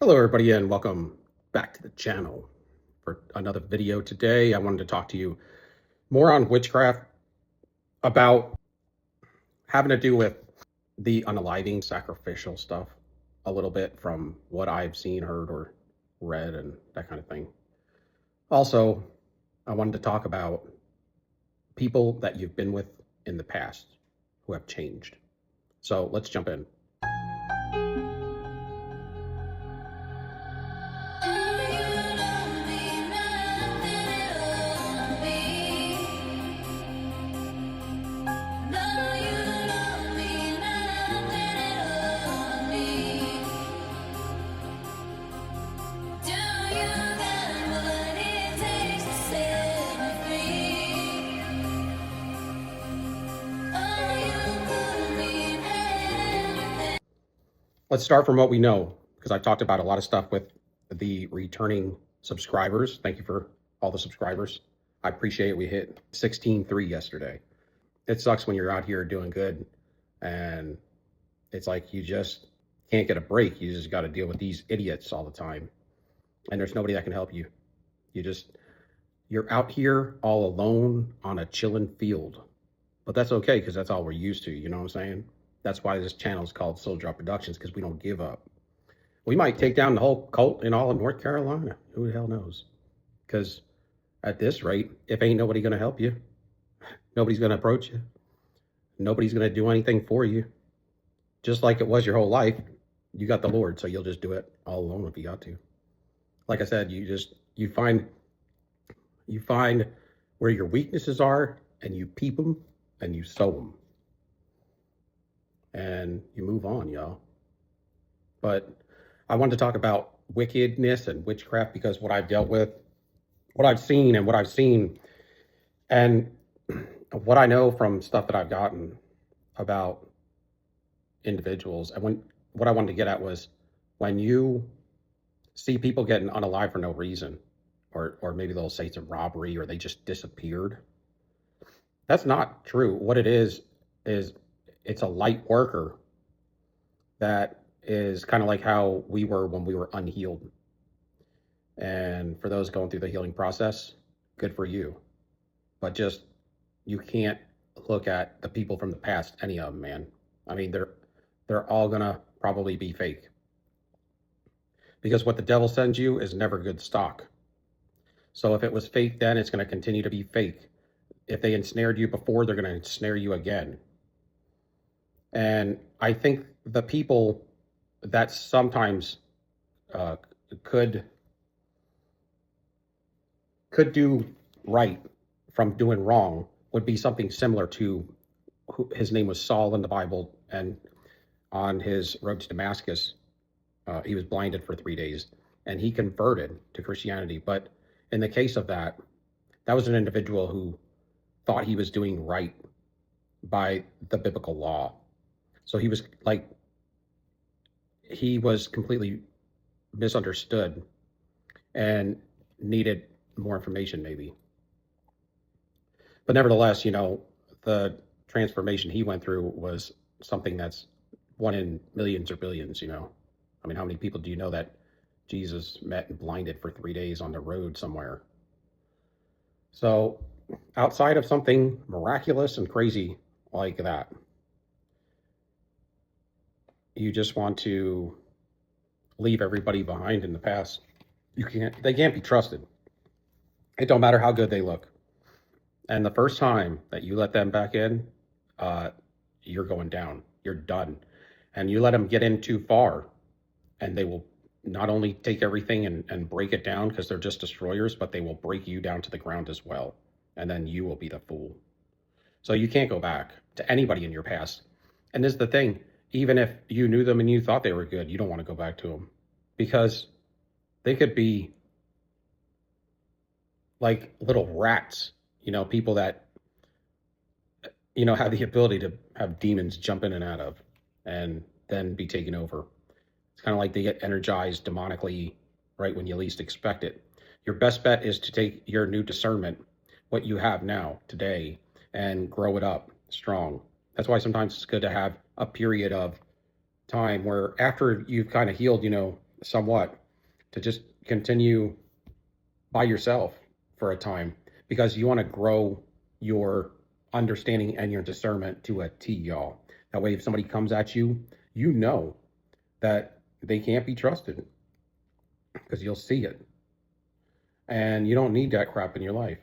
Hello everybody and welcome back to the channel for another video. Today I wanted to talk to you more on witchcraft, about having to do with the unaliving sacrificial stuff, a little bit from what I've seen, heard, or read, and that kind of thing. Also, I wanted to talk about people that you've been with in the past who have changed. So let's jump in. Let's start from what we know, because I've talked about a lot of stuff with the returning subscribers. Thank you for all the subscribers. I appreciate it. We hit 16.3 yesterday. It sucks when you're out here doing good and it's like you just can't get a break. You just got to deal with these idiots all the time. And there's nobody that can help you. You're out here all alone on a chilling field. But that's okay, because that's all we're used to. You know what I'm saying? That's why this channel is called Soul Drop Productions, because we don't give up. We might take down the whole cult in all of North Carolina. Who the hell knows? Because at this rate, if ain't nobody going to help you, nobody's going to approach you, nobody's going to do anything for you. Just like it was your whole life, you got the Lord, so you'll just do it all alone if you got to. Like I said, you find where your weaknesses are, and you peep them, and you sow them. And you move on, y'all. But I wanted to talk about wickedness and witchcraft, because what I've dealt with, what I've seen, and what I know from stuff that I've gotten about individuals. And what I wanted to get at was, when you see people getting unalive for no reason, or maybe they'll say it's a robbery or they just disappeared. That's not true. What it is it's a light worker that is kind of like how we were when we were unhealed. And for those going through the healing process, good for you. But just, you can't look at the people from the past, any of them, man. I mean, they're all gonna probably be fake. Because what the devil sends you is never good stock. So if it was fake then, it's gonna continue to be fake. If they ensnared you before, they're gonna ensnare you again. And I think the people that sometimes could do right from doing wrong would be something similar to his name was Saul in the Bible, and on his road to Damascus, he was blinded for 3 days, and he converted to Christianity. But in the case of that was an individual who thought he was doing right by the biblical law. So he was completely misunderstood and needed more information, maybe. But nevertheless, the transformation he went through was something that's one in millions or billions. I mean, how many people do you know that Jesus met and blinded for 3 days on the road somewhere? So outside of something miraculous and crazy like that, you just want to leave everybody behind in the past. They can't be trusted. It don't matter how good they look. And the first time that you let them back in, you're going down. You're done. And you let them get in too far, and they will not only take everything and break it down, because they're just destroyers, but they will break you down to the ground as well. And then you will be the fool. So you can't go back to anybody in your past. And this is the thing. Even if you knew them and you thought they were good, you don't want to go back to them, because they could be like little rats, people that, have the ability to have demons jump in and out of and then be taken over. It's kind of like they get energized demonically right when you least expect it. Your best bet is to take your new discernment, what you have now, today, and grow it up strong. That's why sometimes it's good to have a period of time where, after you've kind of healed, somewhat to just continue by yourself for a time, because you want to grow your understanding and your discernment to a T, y'all. That way, if somebody comes at you, you know that they can't be trusted because you'll see it. And you don't need that crap in your life.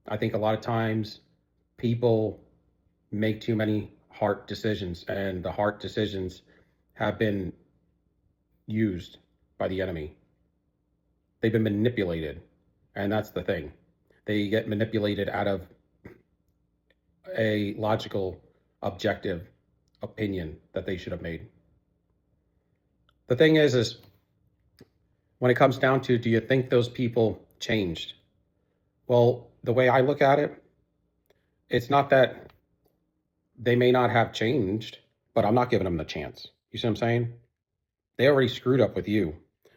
I think a lot of times people make too many heart decisions, and the heart decisions have been used by the enemy. They've been manipulated, and that's the thing. They get manipulated out of a logical, objective opinion that they should have made. The thing is when it comes down to, do you think those people changed? Well, the way I look at it, it's not that they may not have changed, but I'm not giving them the chance. You see what I'm saying? They already screwed up with you.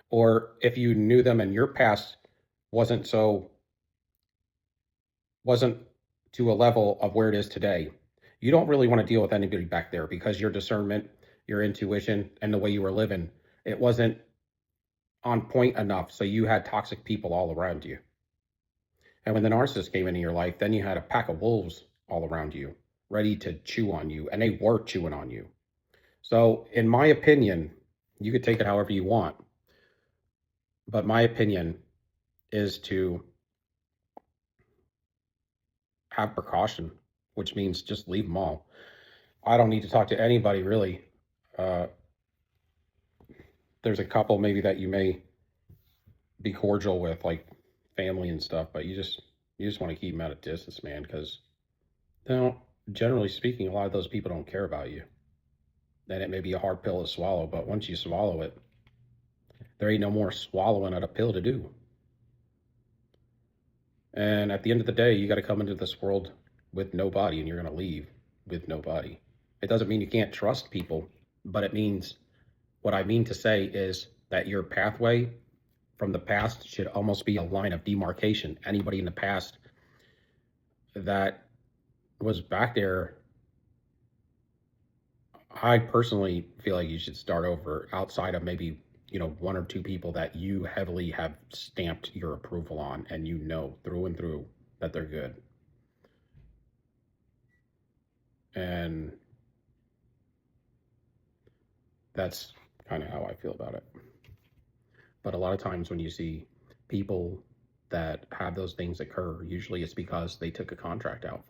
Or if you knew them and your past wasn't to a level of where it is today, you don't really want to deal with anybody back there, because your discernment, your intuition, and the way you were living, it wasn't on point enough. So you had toxic people all around you. And when the narcissist came into your life, then you had a pack of wolves all around you, ready to chew on you, and they were chewing on you. So in my opinion, you could take it however you want, but my opinion is to have precaution, which means just leave them all. I don't need to talk to anybody, really. There's a couple maybe that you may be cordial with, like family and stuff, but you just want to keep them at a distance, man, because generally speaking, a lot of those people don't care about you. Then it may be a hard pill to swallow, but once you swallow it, there ain't no more swallowing of a pill to do. And at the end of the day, you got to come into this world with nobody, and you're going to leave with nobody. It doesn't mean you can't trust people, but it means, what I mean to say is that your pathway from the past should almost be a line of demarcation. Anybody in the past that was back there, I personally feel like you should start over, outside of maybe, one or two people that you heavily have stamped your approval on, and through and through that they're good. And that's kind of how I feel about it. But a lot of times when you see people that have those things occur, usually it's because they took a contract out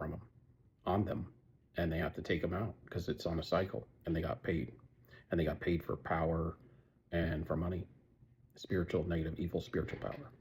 on them, and they have to take them out because it's on a cycle, and they got paid. And they got paid for power and for money. Spiritual, negative, evil spiritual power.